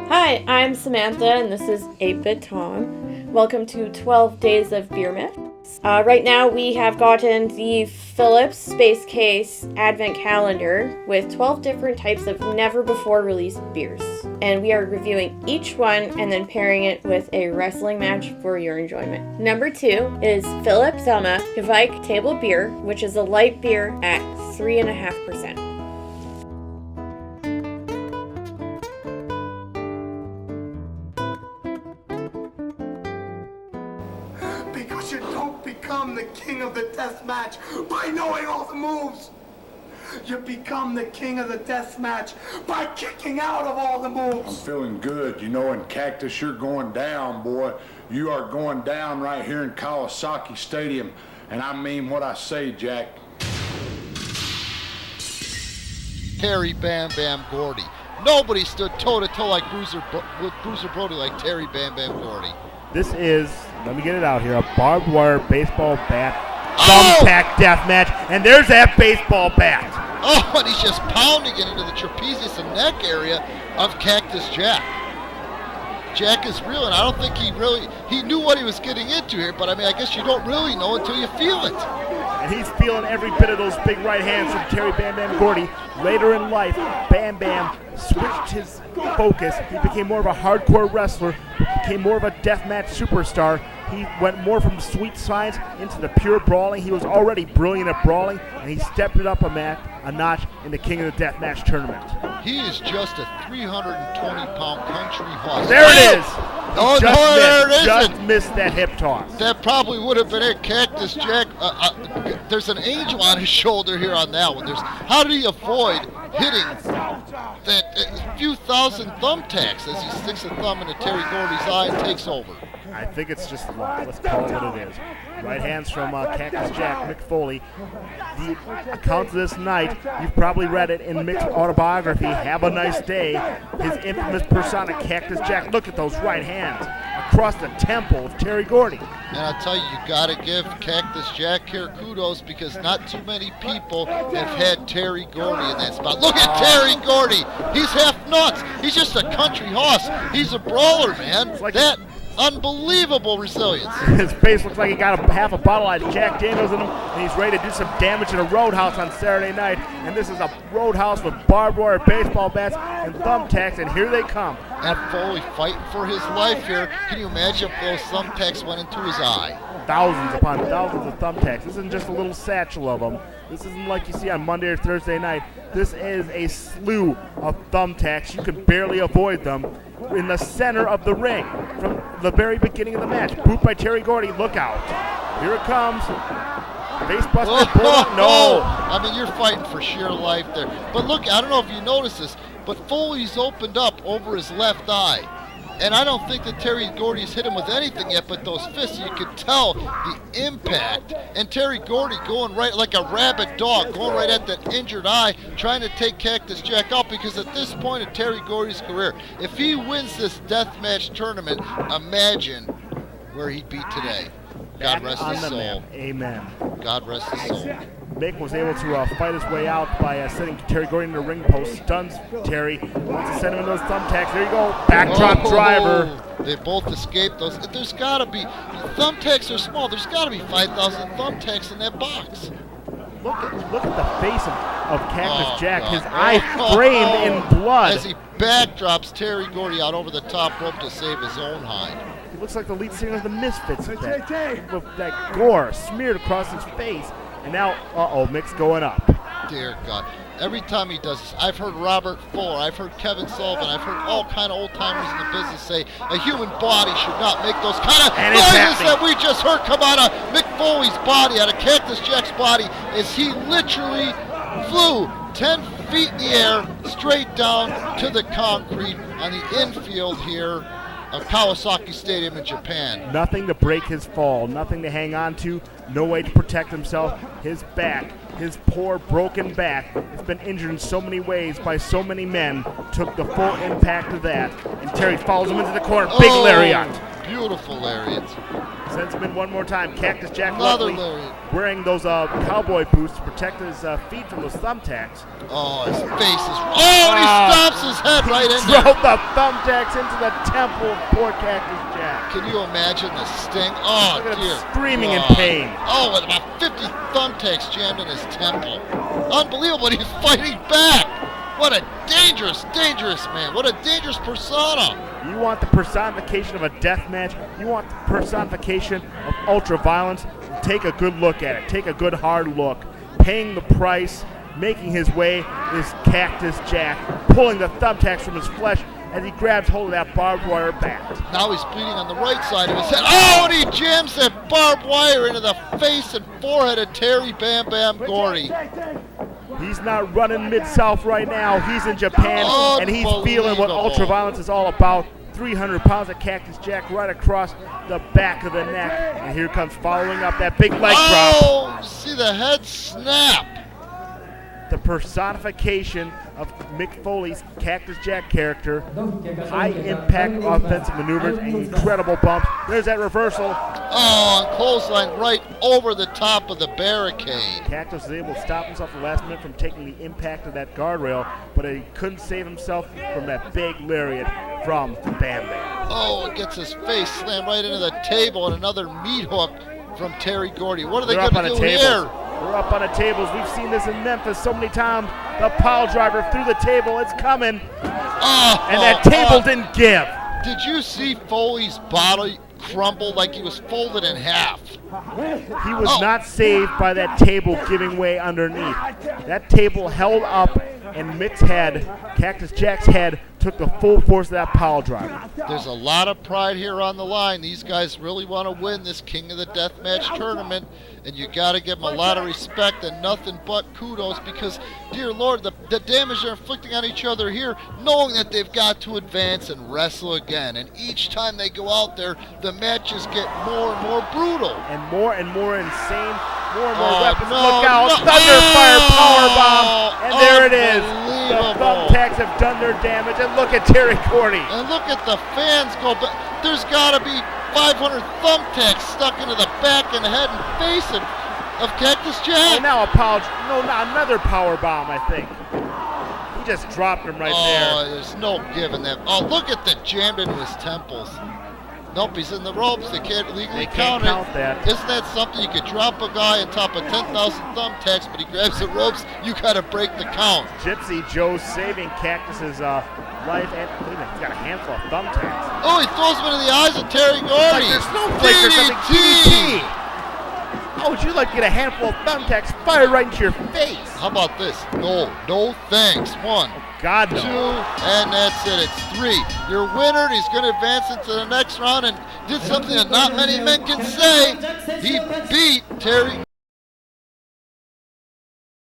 Hi, I'm Samantha, and this is 8-Bit Tom. Welcome to 12 Days of BeerMas. Right now, we have gotten the Philips Space Case Advent Calendar with 12 different types of never-before-released beers. And we are reviewing each one and then pairing it with a wrestling match for your enjoyment. Number 2 is Philips Selma Kvike Table Beer, which is a light beer at 3.5%. Because you don't become the king of the deathmatch by knowing all the moves. You become the king of the deathmatch by kicking out of all the moves. I'm feeling good. You know, in Cactus, you're going down, boy. You are going down right here in Kawasaki Stadium. And I mean what I say, Jack. Terry Bam Bam Gordy. Nobody stood toe-to-toe like Bruiser Brody like Terry Bam Bam Gordy. This is, let me get it out here, a barbed wire baseball bat thumbtack death match, and there's that baseball bat. Oh, and he's just pounding it into the trapezius and neck area of Cactus Jack. Jack is real, and I don't think he knew what he was getting into here, but I mean, I guess you don't really know until you feel it. And he's feeling every bit of those big right hands from Terry Bam Bam Gordy. Later in life, Bam Bam switched his focus. He became more of a hardcore wrestler, became more of a deathmatch superstar. He went more from sweet science into the pure brawling. He was already brilliant at brawling, and he stepped it up a notch in the King of the Deathmatch tournament. He is just a 320-pound country horse. There it is! Oh, no, there it isn't. Just missed that hip toss. That probably would have been it. Cactus Jack, there's an angel on his shoulder here on that one. How did he avoid hitting that few thousand thumbtacks as he sticks a thumb into Terry Gordy's eye and takes over? I think it's just luck. Let's call it what it is. Right hands from Cactus Jack, Mick Foley. The account of this night, you've probably read it in Mick's autobiography, Have a Nice Day. His infamous persona, Cactus Jack. Look at those right hands across the temple of Terry Gordy. And I'll tell you, you got to give Cactus Jack here kudos because not too many people have had Terry Gordy in that spot. Look at Terry Gordy. He's half nuts. He's just a country horse. He's a brawler, man. Like that unbelievable resilience. His face looks like he got half a bottle of Jack Daniels in him, and he's ready to do some damage in a roadhouse on Saturday night. And this is a roadhouse with barbed wire baseball bats and thumbtacks, and here they come. And Foley fighting for his life here. Can you imagine if those thumbtacks went into his eye? Thousands upon thousands of thumbtacks. This isn't just a little satchel of them. This isn't like you see on Monday or Thursday night. This is a slew of thumbtacks. You can barely avoid them. In the center of the ring from the very beginning of the match. Boot by Terry Gordy. Look out. Here it comes. Facebuster. No. I mean, you're fighting for sheer life there. But look, I don't know if you noticed this, but Foley's opened up over his left eye. And I don't think that Terry Gordy's hit him with anything yet, but those fists, you could tell the impact. And Terry Gordy going right like a rabid dog, going right at that injured eye, trying to take Cactus Jack out, because at this point in Terry Gordy's career, if he wins this deathmatch tournament, imagine where he'd be today. God rest his soul. Amen. God rest his soul. Mick was able to fight his way out by sending Terry Gordy in the ring post. Stuns Terry. Wants to send him in those thumbtacks. There you go. Backdrop driver. They both escaped those. There's got to be. Thumbtacks are small. There's got to be 5,000 thumbtacks in that box. Look at the face of Cactus Jack. God. His eye framed in blood. As he backdrops Terry Gordy out over the top rope to save his own hide. He looks like the lead singer of the Misfits with that gore smeared across his face. And now, Mick's going up. Dear God. Every time he does this, I've heard Robert Fuller, I've heard Kevin Sullivan, I've heard all kind of old-timers in the business say a human body should not make those kind of noises that we just heard come out of Mick Foley's body, out of Cactus Jack's body, as he literally flew 10 feet in the air straight down to the concrete on the infield here of Kawasaki Stadium in Japan. Nothing to break his fall, nothing to hang on to, no way to protect himself. His back, his poor broken back, it's been injured in so many ways by so many men, took the full impact of that. And Terry follows him into the corner, big lariat. Beautiful lariat. Sends him in one more time. Cactus Jack Another luckily lariat. wearing those cowboy boots to protect his feet from those thumbtacks. Oh, his face is... Oh, and he stomps his head right in there. Drove the thumbtacks into the temple of poor Cactus Jack. Can you imagine the sting? Oh, Look at dear. him screaming in God. pain. Oh, with about 50 thumbtacks jammed in his temple. Unbelievable, he's fighting back. What a dangerous, dangerous man. What a dangerous persona. You want the personification of a death match? You want the personification of ultra-violence? Take a good look at it. Take a good hard look. Paying the price, making his way is Cactus Jack, pulling the thumbtacks from his flesh as he grabs hold of that barbed wire bat. Now he's bleeding on the right side of his head. Oh, and he jams that barbed wire into the face and forehead of Terry Bam Bam Gordy. He's not running Mid-South right now. He's in Japan, and he's feeling what ultra-violence is all about. 300 pounds of Cactus Jack right across the back of the neck. And here comes following up that big leg drop. Oh, see the head snap. The personification of Mick Foley's Cactus Jack character. High impact offensive maneuvers and incredible bumps. There's that reversal. Oh, and clothesline right over the top of the barricade. Cactus was able to stop himself the last minute from taking the impact of that guardrail, but he couldn't save himself from that big lariat from Bam Bam. Oh, it gets his face slammed right into the table and another meat hook from Terry Gordy. What are they They're going up to on do the tables. here? They're up on the tables. We've seen this in Memphis so many times. The pile driver through the table. It's coming. And that table didn't give. Did you see Foley's body crumble like he was folded in half? He was not saved by that table giving way underneath. That table held up, and Mick's head, Cactus Jack's head, took the full force of that pile driver. There's a lot of pride here on the line. These guys really want to win this King of the Deathmatch tournament, and you got to give them a lot of respect and nothing but kudos because, dear Lord, the damage they're inflicting on each other here, knowing that they've got to advance and wrestle again. And each time they go out there, the matches get more and more brutal. And more insane, more and more weapons. Look out, Thunderfire Powerbomb, and there it is. The thumbtacks have done their damage, and look at Terry Gordy. And look at the fans go, but there's got to be 500 thumbtacks stuck into the back and head and face of Cactus Jack. Oh, now another power bomb, I think. He just dropped him right there. Oh, there's no giving that. Oh, look at the jammed into his temples. Nope, he's in the ropes. They can't legally count that. Isn't that something? You could drop a guy on top of 10,000 thumbtacks, but he grabs the ropes. You got to break the count. Gypsy Joe saving Cactus's life, and he's got a handful of thumbtacks. Oh, he throws him into the eyes of Terry Gordy. Like there's no flake or something. DDT. How would you like to get a handful of thumbtacks fired right into your face? How about this? No thanks. One. God, no. 2, and that's it. It's 3. Your winner, and he's going to advance into the next round and did something that not many men can say. He beat Terry